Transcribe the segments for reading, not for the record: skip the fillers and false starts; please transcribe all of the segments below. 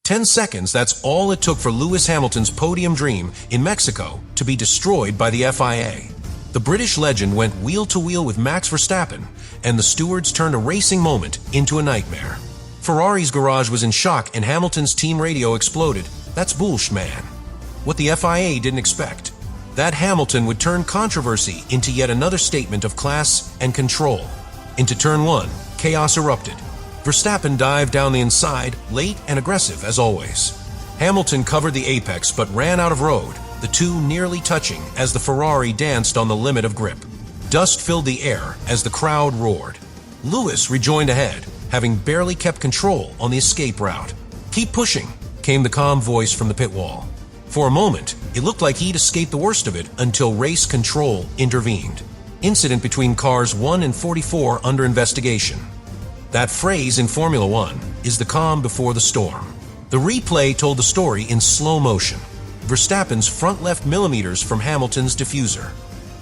10 seconds, that's all it took for Lewis Hamilton's podium dream in Mexico to be destroyed by the FIA. The British legend went wheel to wheel with Max Verstappen, and the stewards turned a racing moment into a nightmare. Ferrari's garage was in shock and Hamilton's team radio exploded. That's bullshit, man. What the FIA didn't expect. That Hamilton would turn controversy into yet another statement of class and control. Into turn 1, chaos erupted. Verstappen dived down the inside, late and aggressive as always. Hamilton covered the apex but ran out of road, the two nearly touching as the Ferrari danced on the limit of grip. Dust filled the air as the crowd roared. Lewis rejoined ahead, having barely kept control on the escape route. "Keep pushing," came the calm voice from the pit wall. For a moment, it looked like he'd escaped the worst of it until race control intervened. Incident between cars 1 and 44 under investigation. That phrase in Formula One is the calm before the storm. The replay told the story in slow motion. Verstappen's front left millimeters from Hamilton's diffuser.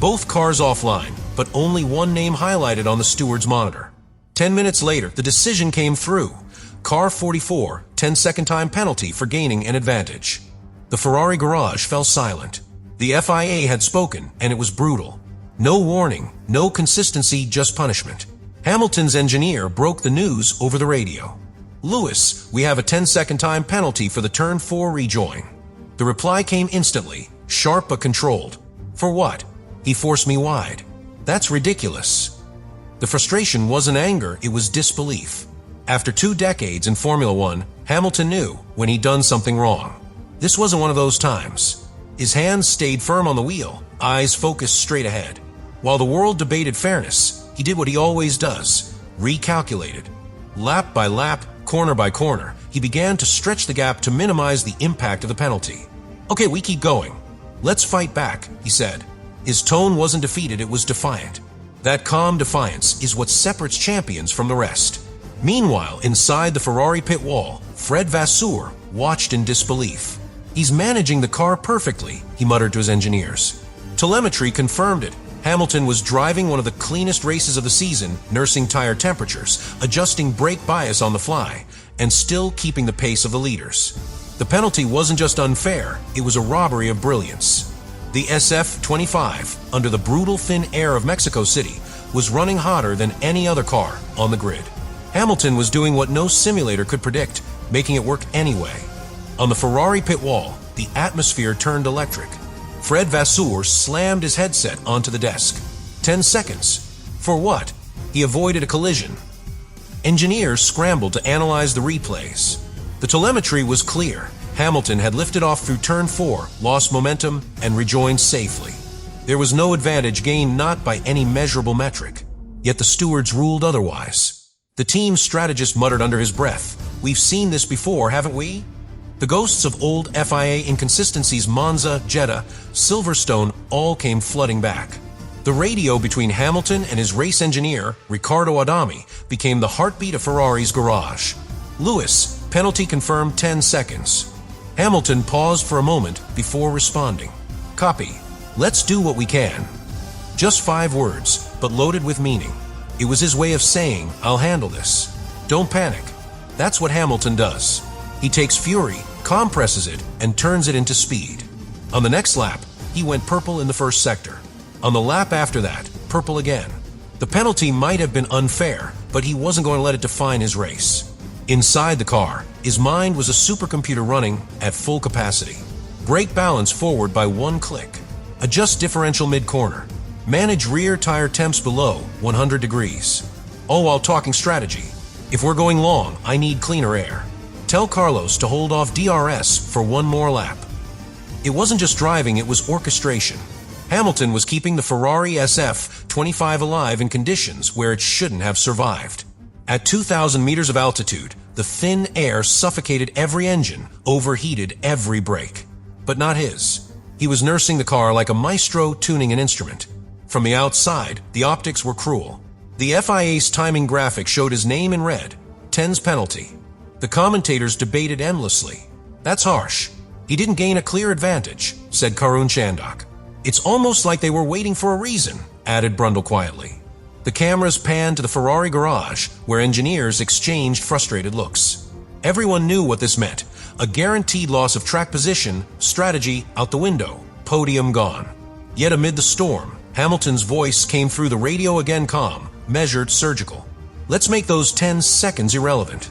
Both cars offline, but only one name highlighted on the steward's monitor. 10 minutes later, the decision came through. Car 44, 10-second time penalty for gaining an advantage. The Ferrari garage fell silent. The FIA had spoken, and it was brutal. No warning, no consistency, just punishment. Hamilton's engineer broke the news over the radio. "Lewis, we have a 10-second time penalty for the turn 4 rejoin." The reply came instantly, sharp but controlled. "For what?" "He forced me wide." "That's ridiculous." The frustration wasn't anger, it was disbelief. After 2 decades in Formula One, Hamilton knew when he'd done something wrong. This wasn't one of those times. His hands stayed firm on the wheel, eyes focused straight ahead. While the world debated fairness, he did what he always does, recalculated. Lap by lap, corner by corner, he began to stretch the gap to minimize the impact of the penalty. "Okay, we keep going. Let's fight back," he said. His tone wasn't defeated, it was defiant. That calm defiance is what separates champions from the rest. Meanwhile, inside the Ferrari pit wall, Fred Vasseur watched in disbelief. "He's managing the car perfectly," he muttered to his engineers. Telemetry confirmed it. Hamilton was driving one of the cleanest races of the season, nursing tire temperatures, adjusting brake bias on the fly, and still keeping the pace of the leaders. The penalty wasn't just unfair, it was a robbery of brilliance. The SF-25, under the brutal thin air of Mexico City, was running hotter than any other car on the grid. Hamilton was doing what no simulator could predict, making it work anyway. On the Ferrari pit wall, the atmosphere turned electric. Fred Vasseur slammed his headset onto the desk. 10 seconds. For what? He avoided a collision. Engineers scrambled to analyze the replays. The telemetry was clear. Hamilton had lifted off through turn 4, lost momentum, and rejoined safely. There was no advantage gained, not by any measurable metric. Yet the stewards ruled otherwise. The team strategist muttered under his breath, "We've seen this before, haven't we?" The ghosts of old FIA inconsistencies, Monza, Jeddah, Silverstone, all came flooding back. The radio between Hamilton and his race engineer, Riccardo Adami, became the heartbeat of Ferrari's garage. "Lewis, penalty confirmed, 10 seconds. Hamilton paused for a moment before responding. "Copy. Let's do what we can." Just 5 words, but loaded with meaning. It was his way of saying, "I'll handle this. Don't panic." That's what Hamilton does. He takes fury, compresses it, and turns it into speed. On the next lap, he went purple in the first sector. On the lap after that, purple again. The penalty might have been unfair, but he wasn't going to let it define his race. Inside the car, his mind was a supercomputer running at full capacity. Brake balance forward by 1 click. Adjust differential mid-corner. Manage rear tire temps below 100 degrees. All while talking strategy. "If we're going long, I need cleaner air. Tell Carlos to hold off DRS for 1 more lap." It wasn't just driving, it was orchestration. Hamilton was keeping the Ferrari SF-25 alive in conditions where it shouldn't have survived. At 2,000 meters of altitude, the thin air suffocated every engine, overheated every brake. But not his. He was nursing the car like a maestro tuning an instrument. From the outside, the optics were cruel. The FIA's timing graphic showed his name in red, 10's penalty. The commentators debated endlessly. "That's harsh. He didn't gain a clear advantage," said Karun Chandok. "It's almost like they were waiting for a reason," added Brundle quietly. The cameras panned to the Ferrari garage, where engineers exchanged frustrated looks. Everyone knew what this meant. A guaranteed loss of track position, strategy out the window, podium gone. Yet amid the storm, Hamilton's voice came through the radio again, calm, measured, surgical. Let's make those 10 seconds irrelevant.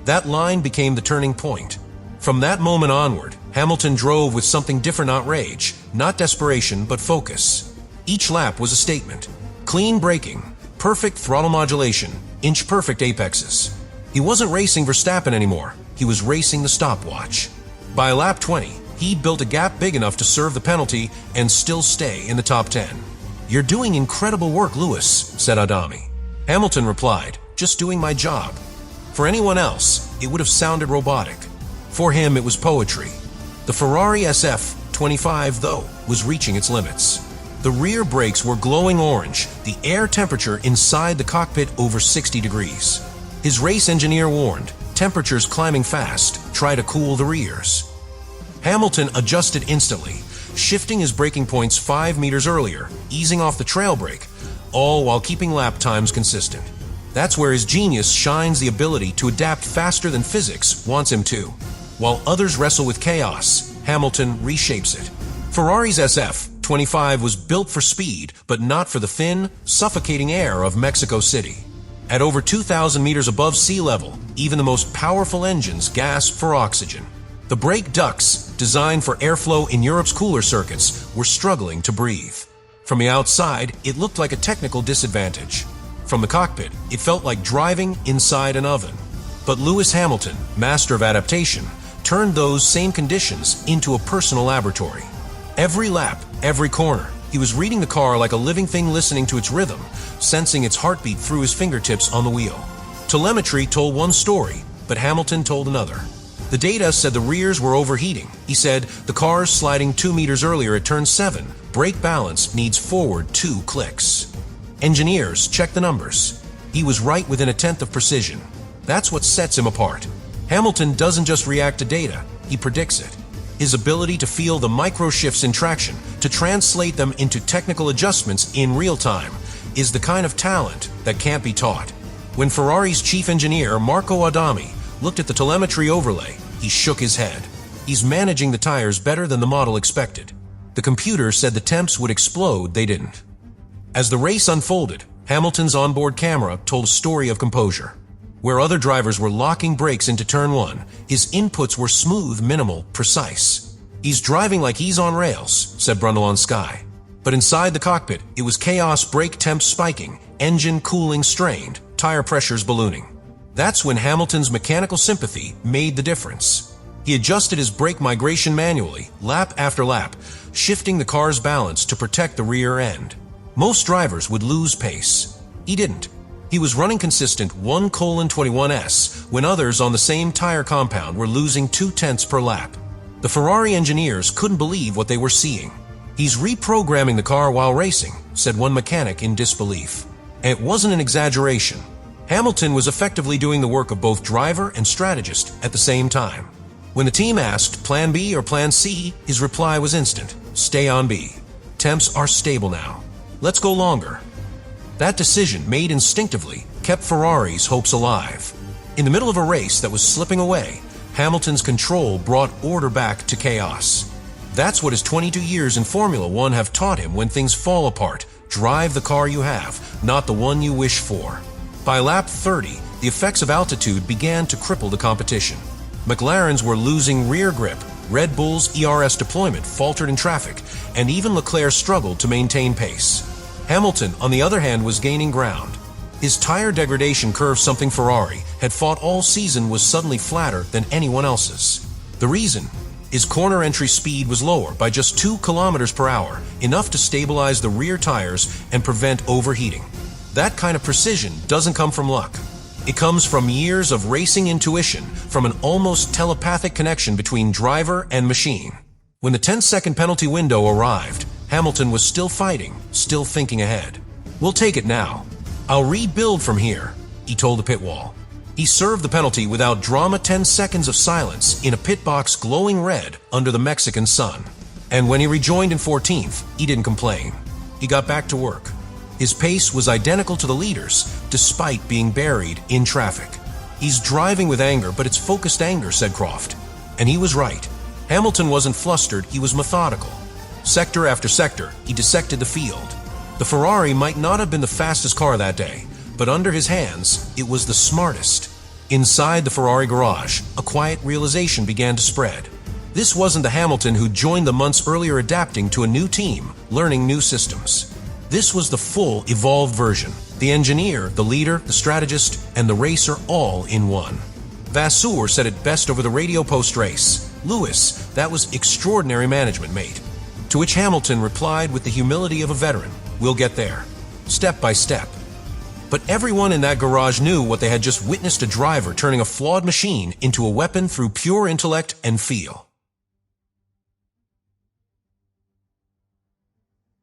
That line became the turning point. From that moment onward, Hamilton drove with something different, not rage, not desperation, but focus. Each lap was a statement. Clean braking, perfect throttle modulation, inch-perfect apexes. He wasn't racing Verstappen anymore. He was racing the stopwatch. By lap 20, he'd built a gap big enough to serve the penalty and still stay in the top 10. "You're doing incredible work, Lewis," said Adami. Hamilton replied, "Just doing my job." For anyone else, it would have sounded robotic. For him, it was poetry. The Ferrari SF-25, though, was reaching its limits. The rear brakes were glowing orange, the air temperature inside the cockpit over 60 degrees. His race engineer warned, temperatures climbing fast, try to cool the rears. Hamilton adjusted instantly, shifting his braking points 5 meters earlier, easing off the trail brake, all while keeping lap times consistent. That's where his genius shines, the ability to adapt faster than physics wants him to. While others wrestle with chaos, Hamilton reshapes it. Ferrari's SF-25 was built for speed, but not for the thin, suffocating air of Mexico City. At over 2,000 meters above sea level, even the most powerful engines gasp for oxygen. The brake ducts, designed for airflow in Europe's cooler circuits, were struggling to breathe. From the outside, it looked like a technical disadvantage. From the cockpit, it felt like driving inside an oven. But Lewis Hamilton, master of adaptation, turned those same conditions into a personal laboratory. Every lap, every corner, he was reading the car like a living thing, listening to its rhythm, sensing its heartbeat through his fingertips on the wheel. Telemetry told one story, but Hamilton told another. The data said the rears were overheating. He said, the car's sliding 2 meters earlier at turn 7. Brake balance needs forward 2 clicks. Engineers checked the numbers. He was right within a tenth of precision. That's what sets him apart. Hamilton doesn't just react to data, he predicts it. His ability to feel the micro shifts in traction, to translate them into technical adjustments in real time, is the kind of talent that can't be taught. When Ferrari's chief engineer, Marco Adami, looked at the telemetry overlay, he shook his head. He's managing the tires better than the model expected. The computer said the temps would explode, they didn't. As the race unfolded, Hamilton's onboard camera told a story of composure. Where other drivers were locking brakes into turn 1, his inputs were smooth, minimal, precise. "He's driving like he's on rails," said Brundle on Sky. But inside the cockpit, it was chaos, brake temps spiking, engine cooling strained, tire pressures ballooning. That's when Hamilton's mechanical sympathy made the difference. He adjusted his brake migration manually, lap after lap, shifting the car's balance to protect the rear end. Most drivers would lose pace. He didn't. He was running consistent 1:21s when others on the same tire compound were losing 0.2 per lap. The Ferrari engineers couldn't believe what they were seeing. "He's reprogramming the car while racing," said one mechanic in disbelief. And it wasn't an exaggeration. Hamilton was effectively doing the work of both driver and strategist at the same time. When the team asked, Plan B or Plan C, his reply was instant. Stay on B. Temps are stable now. Let's go longer. That decision, made instinctively, kept Ferrari's hopes alive. In the middle of a race that was slipping away, Hamilton's control brought order back to chaos. That's what his 22 years in Formula One have taught him. When things fall apart, drive the car you have, not the one you wish for. By lap 30, the effects of altitude began to cripple the competition. McLarens were losing rear grip, Red Bull's ERS deployment faltered in traffic, and even Leclerc struggled to maintain pace. Hamilton, on the other hand, was gaining ground. His tire degradation curve, something Ferrari had fought all season, was suddenly flatter than anyone else's. The reason? His corner entry speed was lower by just 2 kilometers per hour, enough to stabilize the rear tires and prevent overheating. That kind of precision doesn't come from luck. It comes from years of racing intuition, from an almost telepathic connection between driver and machine. When the 10-second penalty window arrived, Hamilton was still fighting, still thinking ahead. "We'll take it now. I'll rebuild from here," he told the pit wall. He served the penalty without drama, 10 seconds of silence in a pit box glowing red under the Mexican sun. And when he rejoined in 14th, he didn't complain. He got back to work. His pace was identical to the leaders, despite being buried in traffic. "He's driving with anger, but it's focused anger," said Croft. And he was right. Hamilton wasn't flustered, he was methodical. Sector after sector, he dissected the field. The Ferrari might not have been the fastest car that day, but under his hands, it was the smartest. Inside the Ferrari garage, a quiet realization began to spread. This wasn't the Hamilton who joined the months earlier adapting to a new team, learning new systems. This was the full, evolved version. The engineer, the leader, the strategist, and the racer all in one. Vasseur said it best over the radio post-race. "Lewis, that was extraordinary management, mate." To which Hamilton replied with the humility of a veteran, "We'll get there, step by step." But everyone in that garage knew what they had just witnessed: a driver turning a flawed machine into a weapon through pure intellect and feel.